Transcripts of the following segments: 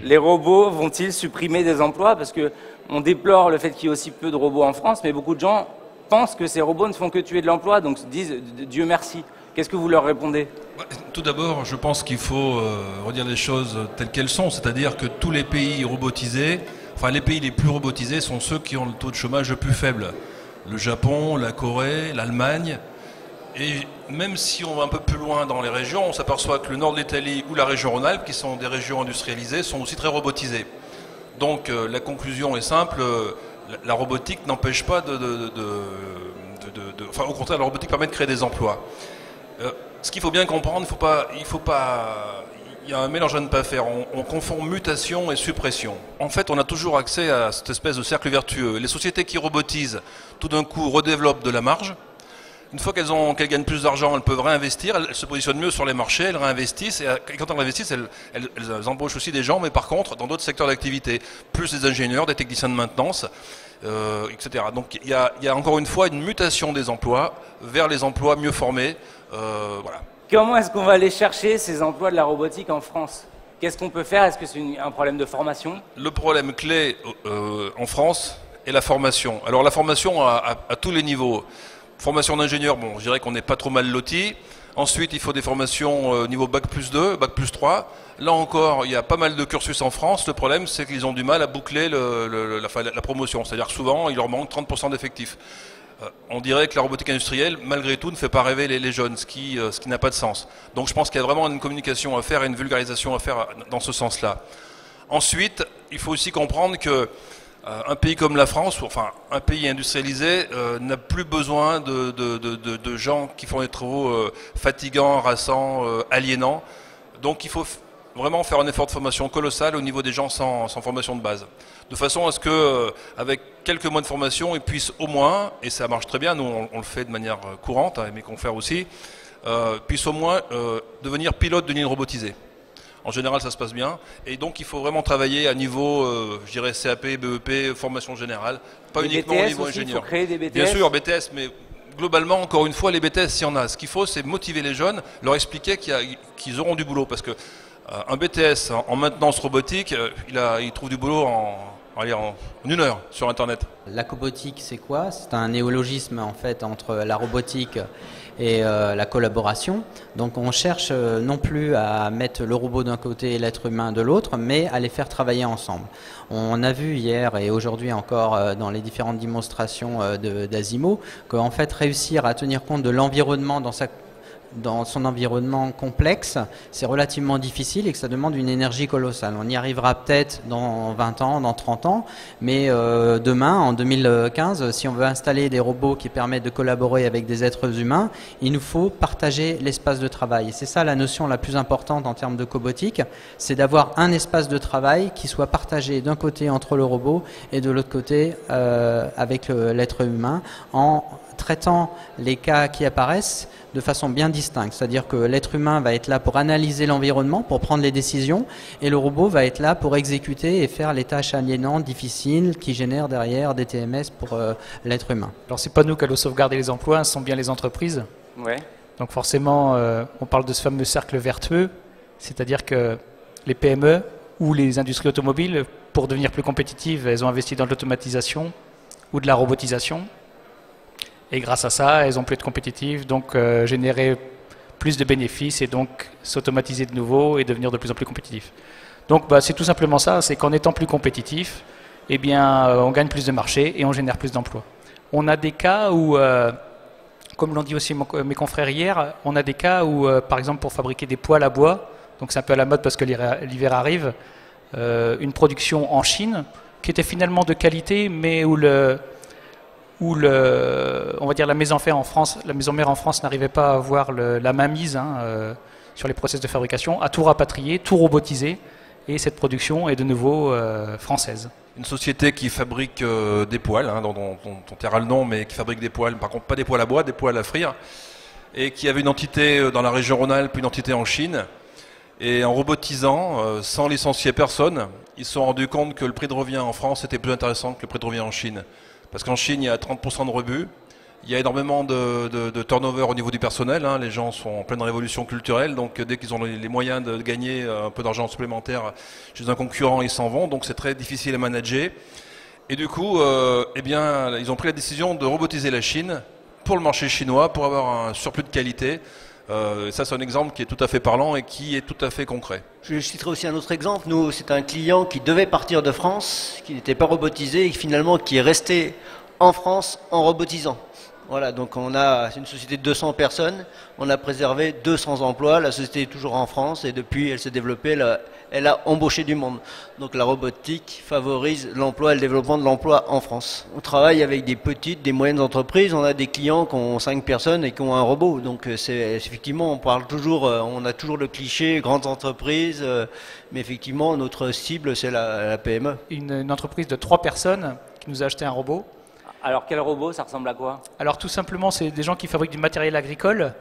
Les robots vont-ils supprimer des emplois? Parce qu'on déplore le fait qu'il y ait aussi peu de robots en France, mais beaucoup de gens pensent que ces robots ne font que tuer de l'emploi, donc se disent Dieu merci. Qu'est-ce que vous leur répondez? Tout d'abord, je pense qu'il faut redire les choses telles qu'elles sont, c'est-à-dire que tous les pays robotisés, enfin les pays les plus robotisés sont ceux qui ont le taux de chômage le plus faible. Le Japon, la Corée, l'Allemagne. Et même si on va un peu plus loin dans les régions, on s'aperçoit que le nord de l'Italie ou la région Rhône-Alpes, qui sont des régions industrialisées, sont aussi très robotisées. Donc la conclusion est simple, la robotique n'empêche pas enfin au contraire, la robotique permet de créer des emplois. Ce qu'il faut bien comprendre, il y a un mélange à ne pas faire. On confond mutation et suppression. En fait, on a toujours accès à cette espèce de cercle vertueux. Les sociétés qui robotisent, tout d'un coup, redéveloppent de la marge. Une fois qu'elles gagnent plus d'argent, elles peuvent réinvestir, elles se positionnent mieux sur les marchés, elles réinvestissent, et quand elles réinvestissent, elles embauchent aussi des gens, mais par contre, dans d'autres secteurs d'activité, plus des ingénieurs, des techniciens de maintenance, etc. Donc il y a encore une fois une mutation des emplois vers les emplois mieux formés. Voilà. Comment est-ce qu'on va aller chercher ces emplois de la robotique en France? Qu'est-ce qu'on peut faire? Est-ce que c'est un problème de formation? Le problème clé en France est la formation. Alors la formation à tous les niveaux. Formation d'ingénieur, bon, je dirais qu'on n'est pas trop mal loti. Ensuite, il faut des formations niveau Bac plus 2, Bac plus 3. Là encore, il y a pas mal de cursus en France. Le problème, c'est qu'ils ont du mal à boucler la promotion. C'est-à-dire que souvent, il leur manque 30% d'effectifs. On dirait que la robotique industrielle, malgré tout, ne fait pas rêver les jeunes, ce qui n'a pas de sens. Donc je pense qu'il y a vraiment une communication à faire et une vulgarisation à faire dans ce sens-là. Ensuite, il faut aussi comprendre que un pays comme la France, enfin un pays industrialisé, n'a plus besoin de gens qui font des travaux fatigants, harassants, aliénants. Donc il faut vraiment faire un effort de formation colossal au niveau des gens sans formation de base. De façon à ce que, avec quelques mois de formation, ils puissent au moins, et ça marche très bien, nous on le fait de manière courante, avec mes confrères aussi, puissent au moins devenir pilote d'une ligne robotisée. En général, ça se passe bien. Et donc, il faut vraiment travailler à niveau, je dirais, CAP, BEP, formation générale. Pas uniquement au niveau ingénieur. Il faut créer des BTS. Bien sûr, BTS, mais globalement, encore une fois, les BTS, s'il y en a. Ce qu'il faut, c'est motiver les jeunes, leur expliquer qu'ils auront du boulot. Parce que un BTS en maintenance robotique, il trouve du boulot en 1 heure sur Internet. La cobotique, c'est quoi? C'est un néologisme, en fait, entre la robotique et la collaboration. Donc on cherche non plus à mettre le robot d'un côté et l'être humain de l'autre, mais à les faire travailler ensemble. On a vu hier et aujourd'hui encore dans les différentes démonstrations d'Asimo qu'en fait réussir à tenir compte de l'environnement dans son environnement complexe, c'est relativement difficile et que ça demande une énergie colossale. On y arrivera peut-être dans 20 ans, dans 30 ans, mais demain, en 2015, si on veut installer des robots qui permettent de collaborer avec des êtres humains, il nous faut partager l'espace de travail. Et c'est ça la notion la plus importante en termes de cobotique, c'est d'avoir un espace de travail qui soit partagé d'un côté entre le robot et de l'autre côté avec l'être humain, en traitant les cas qui apparaissent de façon bien distincte. C'est-à-dire que l'être humain va être là pour analyser l'environnement, pour prendre les décisions, et le robot va être là pour exécuter et faire les tâches aliénantes, difficiles, qui génèrent derrière des TMS pour l'être humain. Alors c'est pas nous qui allons sauvegarder les emplois, ce sont bien les entreprises. Ouais. Donc forcément, on parle de ce fameux cercle vertueux, c'est-à-dire que les PME ou les industries automobiles, pour devenir plus compétitives, elles ont investi dans l'automatisation ou de la robotisation. Et grâce à ça, elles ont pu être compétitives, donc générer plus de bénéfices et donc s'automatiser de nouveau et devenir de plus en plus compétitifs. Donc c'est tout simplement ça, c'est qu'en étant plus compétitif, eh bien, on gagne plus de marché et on génère plus d'emplois. On a des cas où, comme l'ont dit aussi mes confrères hier, on a des cas où, par exemple, pour fabriquer des poêles à bois, donc c'est un peu à la mode parce que l'hiver arrive, une production en Chine qui était finalement de qualité, mais où on va dire la maison mère en France n'arrivait pas à avoir la mainmise sur les process de fabrication, a tout rapatrié, tout robotisé, et cette production est de nouveau française. Une société qui fabrique des poêles, dont on taira le nom, mais qui fabrique des poêles, par contre pas des poêles à bois, des poêles à frire, et qui avait une entité dans la région Rhône-Alpes, une entité en Chine, et en robotisant, sans licencier personne, ils se sont rendus compte que le prix de revient en France était plus intéressant que le prix de revient en Chine. Parce qu'en Chine, il y a 30% de rebut, Il y a énormément de turnover au niveau du personnel, hein. Les gens sont en pleine révolution culturelle, donc dès qu'ils ont les moyens de gagner un peu d'argent supplémentaire chez un concurrent, ils s'en vont, donc c'est très difficile à manager. Et du coup, eh bien, ils ont pris la décision de robotiser la Chine pour le marché chinois, pour avoir un surplus de qualité. Ça, c'est un exemple qui est tout à fait parlant et qui est tout à fait concret. Je citerai aussi un autre exemple. Nous, c'est un client qui devait partir de France, qui n'était pas robotisé et finalement qui est resté en France en robotisant. Voilà, donc c'est une société de 200 personnes, on a préservé 200 emplois, la société est toujours en France et depuis elle s'est développée, elle a embauché du monde. Donc la robotique favorise l'emploi et le développement de l'emploi en France. On travaille avec des petites, des moyennes entreprises, on a des clients qui ont 5 personnes et qui ont un robot. Donc effectivement, on a toujours le cliché, grandes entreprises, mais effectivement notre cible c'est la PME. Une entreprise de 3 personnes qui nous a acheté un robot. Alors quel robot, ça ressemble à quoi? Alors tout simplement, c'est des gens qui fabriquent du matériel agricole.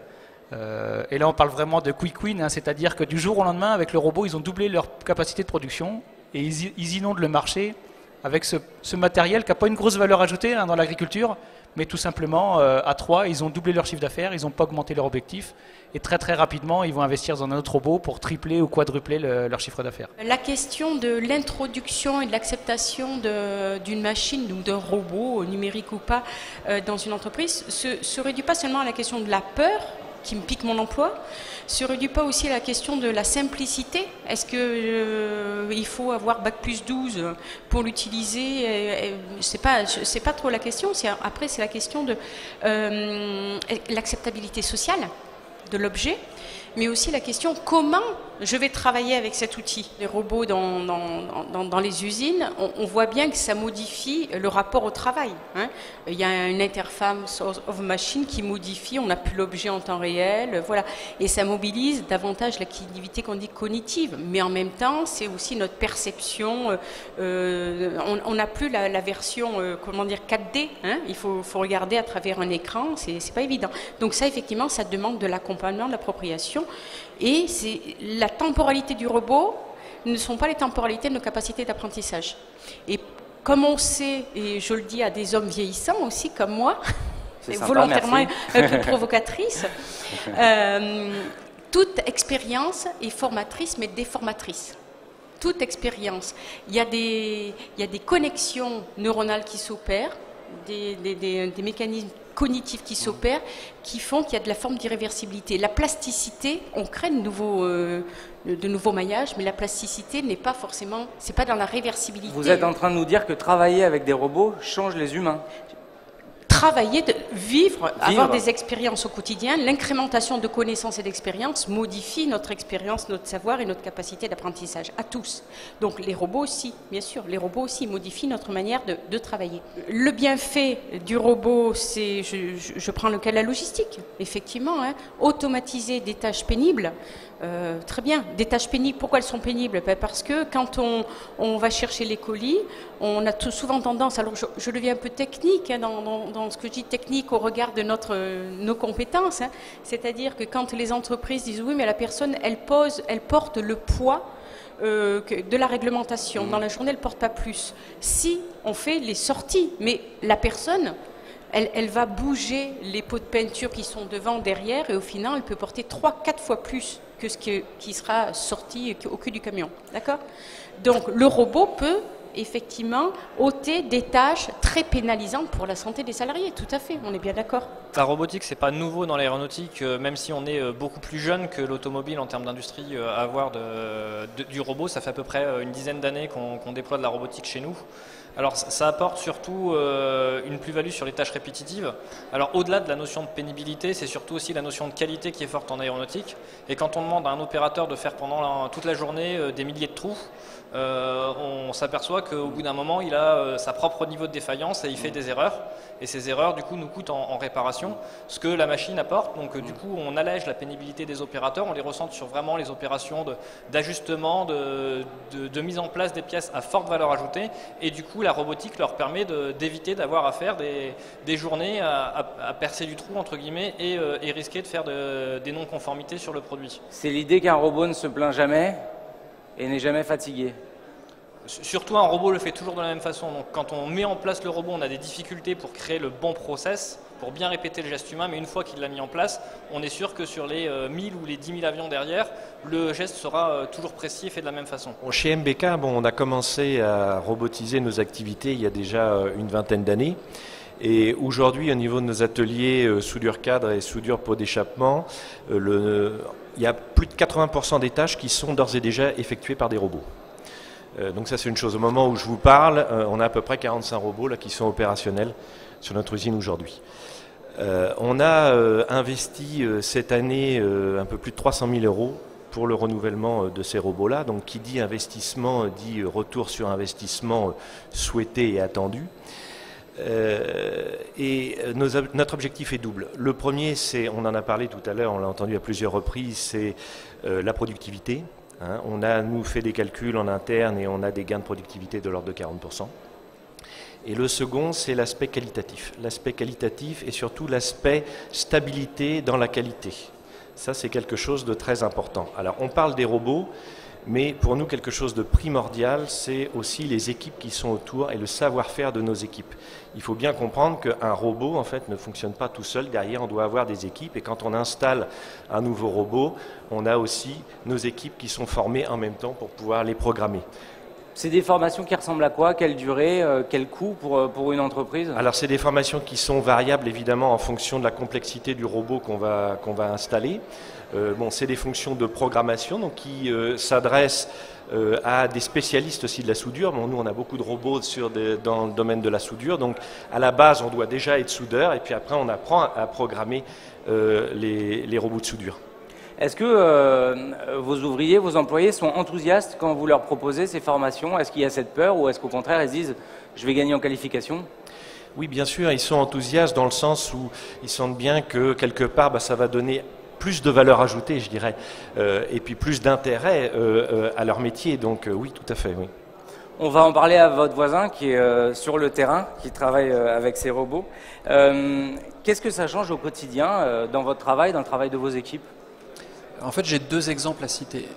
Et là, on parle vraiment de quick win, hein, c'est-à-dire que du jour au lendemain, avec le robot, ils ont doublé leur capacité de production et ils inondent le marché avec ce matériel qui n'a pas une grosse valeur ajoutée, hein, dans l'agriculture, mais tout simplement, à 3, ils ont doublé leur chiffre d'affaires, ils n'ont pas augmenté leur objectif, et très très rapidement, ils vont investir dans un autre robot pour tripler ou quadrupler leur chiffre d'affaires. La question de l'introduction et de l'acceptation d'une machine ou d'un robot, numérique ou pas, dans une entreprise, se réduit pas seulement à la question de la peur, qui me pique mon emploi, se réduit pas aussi à la question de la simplicité. Est-ce que il faut avoir bac+12 pour l'utiliser? C'est pas trop la question. Après, c'est la question de l'acceptabilité sociale de l'objet, mais aussi la question comment je vais travailler avec cet outil. Les robots dans les usines, on voit bien que ça modifie le rapport au travail, hein. Il y a une interface of machine qui modifie, on n'a plus l'objet en temps réel, voilà. Et ça mobilise davantage l'activité qu'on dit cognitive, mais en même temps, c'est aussi notre perception. On n'a plus la version, 4D, hein. Il faut regarder à travers un écran, c'est pas évident. Donc ça, effectivement, ça demande de l'accompagnement, de l'appropriation. Et c'est la temporalité du robot ne sont pas les temporalités de nos capacités d'apprentissage. Et comme on sait, et je le dis à des hommes vieillissants aussi comme moi, sympa, volontairement provocatrice, toute expérience est formatrice mais déformatrice. Toute expérience. Il y a des connexions neuronales qui s'opèrent, des mécanismes cognitifs qui s'opèrent, qui font qu'il y a de la forme d'irréversibilité. La plasticité, on crée de nouveaux maillages, mais la plasticité n'est pas forcément, c'est pas dans la réversibilité. Vous êtes en train de nous dire que travailler avec des robots change les humains? Travailler, vivre, avoir des expériences au quotidien, l'incrémentation de connaissances et d'expériences modifie notre expérience, notre savoir et notre capacité d'apprentissage, à tous. Donc les robots aussi, bien sûr, les robots aussi modifient notre manière de travailler. Le bienfait du robot, c'est, je prends le cas de la logistique, effectivement, hein, automatiser des tâches pénibles. Très bien. Des tâches pénibles, pourquoi elles sont pénibles? Parce que quand on va chercher les colis, on a souvent tendance, alors je deviens un peu technique, hein, dans ce que je dis technique au regard de nos compétences, hein, c'est-à-dire que quand les entreprises disent oui mais la personne elle porte le poids de la réglementation, dans la journée elle ne porte pas plus. Si on fait les sorties, mais la personne elle va bouger les pots de peinture qui sont devant, derrière, et au final, elle peut porter 3-4 fois plus que ce qui sera sorti au cul du camion. D'accord? Donc, le robot peut effectivement ôter des tâches très pénalisantes pour la santé des salariés. Tout à fait, on est bien d'accord. La robotique, c'est pas nouveau dans l'aéronautique, même si on est beaucoup plus jeune que l'automobile en termes d'industrie à avoir du robot. Ça fait à peu près une dizaine d'années qu'on déploie de la robotique chez nous. Alors ça apporte surtout une plus-value sur les tâches répétitives. Alors au-delà de la notion de pénibilité, c'est surtout aussi la notion de qualité qui est forte en aéronautique. Et quand on demande à un opérateur de faire pendant toute la journée des milliers de trous, on s'aperçoit qu'au bout d'un moment, il a sa propre niveau de défaillance et il fait des erreurs. Et ces erreurs, du coup, nous coûtent en réparation ce que la machine apporte. Donc, du coup, on allège la pénibilité des opérateurs. On les ressent sur vraiment les opérations d'ajustement, de mise en place des pièces à forte valeur ajoutée. Et du coup, la robotique leur permet d'éviter d'avoir à faire des journées à percer du trou, entre guillemets, et risquer de faire des non-conformités sur le produit. C'est l'idée qu'un robot ne se plaint jamais et n'est jamais fatigué. Surtout, un robot le fait toujours de la même façon. Donc, quand on met en place le robot, on a des difficultés pour créer le bon process, pour bien répéter le geste humain, mais une fois qu'il l'a mis en place, on est sûr que sur les 1000 ou les 10 000 avions derrière, le geste sera toujours précis et fait de la même façon. Bon, chez MBK, on a commencé à robotiser nos activités il y a déjà une vingtaine d'années. Et aujourd'hui, au niveau de nos ateliers soudure cadre et soudure pot d'échappement, il y a plus de 80% des tâches qui sont d'ores et déjà effectuées par des robots. Donc ça, c'est une chose. Au moment où je vous parle, on a à peu près 45 robots là, qui sont opérationnels sur notre usine aujourd'hui. On a investi cette année un peu plus de 300 000 € pour le renouvellement de ces robots-là. Donc qui dit investissement dit retour sur investissement souhaité et attendu. Notre objectif est double. Le premier, c'est, on en a parlé tout à l'heure, on l'a entendu à plusieurs reprises, c'est la productivité. Hein. On a, nous, fait des calculs en interne et on a des gains de productivité de l'ordre de 40%. Et le second, c'est l'aspect qualitatif. L'aspect qualitatif et surtout l'aspect stabilité dans la qualité. Ça, c'est quelque chose de très important. Alors, on parle des robots, mais pour nous, quelque chose de primordial, c'est aussi les équipes qui sont autour et le savoir-faire de nos équipes. Il faut bien comprendre qu'un robot, en fait, ne fonctionne pas tout seul. Derrière, on doit avoir des équipes. Et quand on installe un nouveau robot, on a aussi nos équipes qui sont formées en même temps pour pouvoir les programmer. C'est des formations qui ressemblent à quoi? Quelle durée? Quel coût pour une entreprise? Alors, c'est des formations qui sont variables, évidemment, en fonction de la complexité du robot qu'on va installer. Bon, c'est des fonctions de programmation donc qui s'adressent à des spécialistes aussi de la soudure. Bon, nous, on a beaucoup de robots dans le domaine de la soudure. Donc, à la base, on doit déjà être soudeur et puis après, on apprend à programmer les robots de soudure. Est-ce que vos ouvriers, vos employés sont enthousiastes quand vous leur proposez ces formations? Est-ce qu'il y a cette peur ou est-ce qu'au contraire, ils se disent « je vais gagner en qualification » ? Oui, bien sûr, ils sont enthousiastes dans le sens où ils sentent bien que quelque part, ça va donner plus de valeur ajoutée, je dirais, et puis plus d'intérêt à leur métier. Donc oui, tout à fait, oui. On va en parler à votre voisin qui est sur le terrain, qui travaille avec ces robots. Qu'est-ce que ça change au quotidien dans votre travail, dans le travail de vos équipes? En fait, j'ai deux exemples à citer.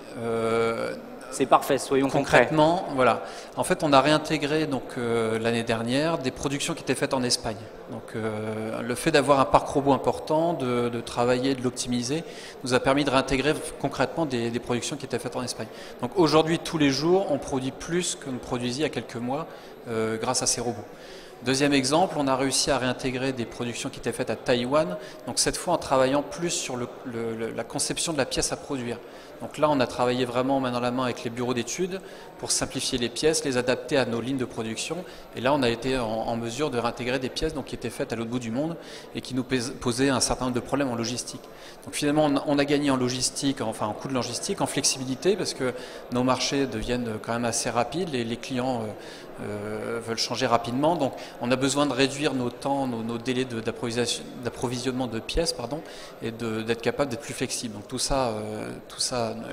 C'est parfait, soyons concrètement, voilà. En fait, on a réintégré donc l'année dernière des productions qui étaient faites en Espagne. Donc, le fait d'avoir un parc robot important, de travailler, de l'optimiser, nous a permis de réintégrer concrètement des productions qui étaient faites en Espagne. Donc, aujourd'hui, tous les jours, on produit plus que nous produisit il y a quelques mois grâce à ces robots. Deuxième exemple, on a réussi à réintégrer des productions qui étaient faites à Taïwan, donc cette fois en travaillant plus sur la conception de la pièce à produire. Donc là, on a travaillé vraiment main dans la main avec les bureaux d'études pour simplifier les pièces, les adapter à nos lignes de production. Et là, on a été en mesure de réintégrer des pièces donc, qui étaient faites à l'autre bout du monde et qui nous posaient un certain nombre de problèmes en logistique. Donc finalement, on a gagné en logistique, enfin en coût de logistique, en flexibilité, parce que nos marchés deviennent quand même assez rapides, les clients veulent changer rapidement. Donc on a besoin de réduire nos temps, nos délais d'approvisionnement de pièces, et d'être capable d'être plus flexible. Donc tout ça,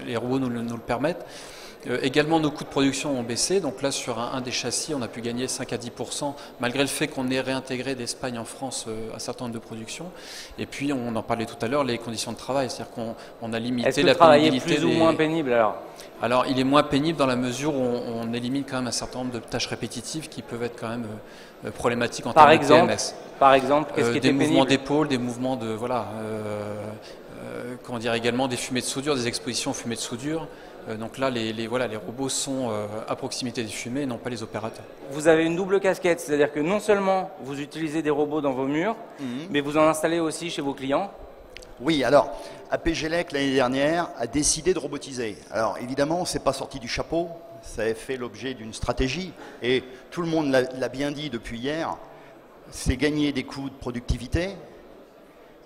les robots nous le permettent. Également, nos coûts de production ont baissé. Donc là, sur un des châssis, on a pu gagner 5 à 10%, malgré le fait qu'on ait réintégré d'Espagne en France un certain nombre de productions. Et puis, on en parlait tout à l'heure, les conditions de travail. C'est-à-dire qu'on a limité la pénibilité. Est-ce que le travail est plus ou moins pénible alors? Alors, il est moins pénible dans la mesure où on élimine quand même un certain nombre de tâches répétitives qui peuvent être quand même problématiques en termes de TMS. Par exemple, qu'est-ce qui était pénible? Des mouvements d'épaule, des mouvements de... Voilà, comment dire, également des fumées de soudure, des expositions aux fumées de soudure. Donc là, les robots sont à proximité des fumées et non pas les opérateurs. Vous avez une double casquette, c'est-à-dire que non seulement vous utilisez des robots dans vos murs, mais vous en installez aussi chez vos clients? Oui, alors, APGELEC, l'année dernière, a décidé de robotiser. Alors, évidemment, c'est pas sorti du chapeau, ça a fait l'objet d'une stratégie, et tout le monde l'a bien dit depuis hier, c'est gagner des coûts de productivité,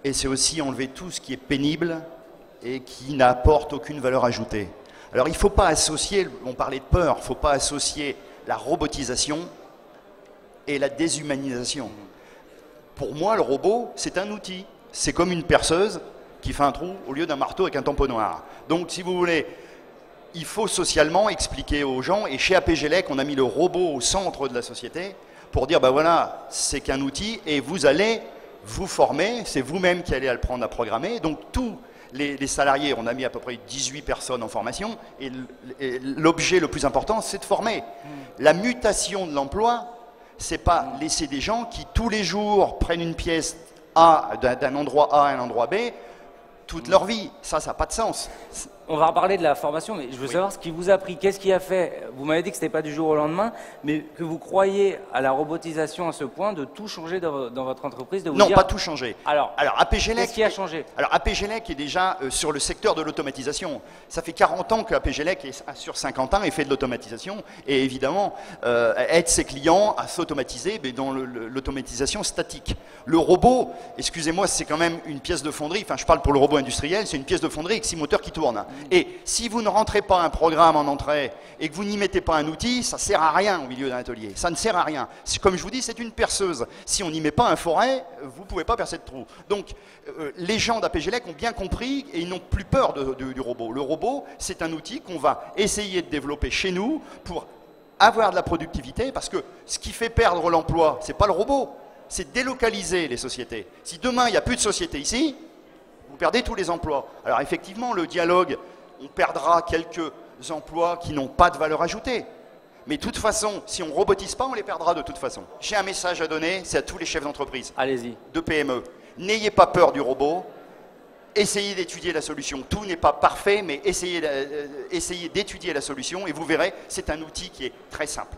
et c'est aussi enlever tout ce qui est pénible et qui n'apporte aucune valeur ajoutée. Alors il ne faut pas associer, on parlait de peur, il ne faut pas associer la robotisation et la déshumanisation. Pour moi, le robot, c'est un outil. C'est comme une perceuse qui fait un trou au lieu d'un marteau avec un tamponnoir. Donc si vous voulez, il faut socialement expliquer aux gens, et chez APGELEC, on a mis le robot au centre de la société pour dire, ben voilà, c'est qu'un outil et vous allez vous former, c'est vous-même qui allez le prendre à programmer. Donc tous les salariés, on a mis à peu près 18 personnes en formation, et l'objet le plus important, c'est de former. La mutation de l'emploi, c'est pas laisser des gens qui tous les jours prennent une pièce A, d'un endroit A à un endroit B, toute leur vie. Ça n'a pas de sens. On va reparler de la formation, mais je veux savoir ce qui vous a pris. Qu'est-ce qui a fait, vous m'avez dit que ce n'était pas du jour au lendemain, mais que vous croyez à la robotisation à ce point de tout changer dans votre entreprise, de vous Non, dire... pas tout changer. Alors APGLEC, qu'est-ce qui a changé? Alors APGLEC est déjà sur le secteur de l'automatisation. Ça fait 40 ans que APGLEC est sur 50 ans et fait de l'automatisation et évidemment aide ses clients à s'automatiser mais dans l'automatisation statique. Le robot, excusez-moi, c'est quand même une pièce de fonderie, enfin je parle pour le robot industriel, c'est une pièce de fonderie avec 6 moteurs qui tournent. Et si vous ne rentrez pas un programme en entrée et que vous n'y mettez pas un outil, ça ne sert à rien au milieu d'un atelier. Ça ne sert à rien. Comme je vous dis, c'est une perceuse. Si on n'y met pas un forêt, vous ne pouvez pas percer de trou. Donc, les gens d'APGLEC ont bien compris et ils n'ont plus peur du robot. Le robot, c'est un outil qu'on va essayer de développer chez nous pour avoir de la productivité, parce que ce qui fait perdre l'emploi, ce n'est pas le robot, c'est délocaliser les sociétés. Si demain, il n'y a plus de société ici, vous perdez tous les emplois. Alors effectivement, le dialogue, on perdra quelques emplois qui n'ont pas de valeur ajoutée. Mais de toute façon, si on ne robotise pas, on les perdra de toute façon. J'ai un message à donner, c'est à tous les chefs d'entreprise. Allez-y. De PME. N'ayez pas peur du robot. Essayez d'étudier la solution. Tout n'est pas parfait, mais essayez d'étudier la solution et vous verrez, c'est un outil qui est très simple.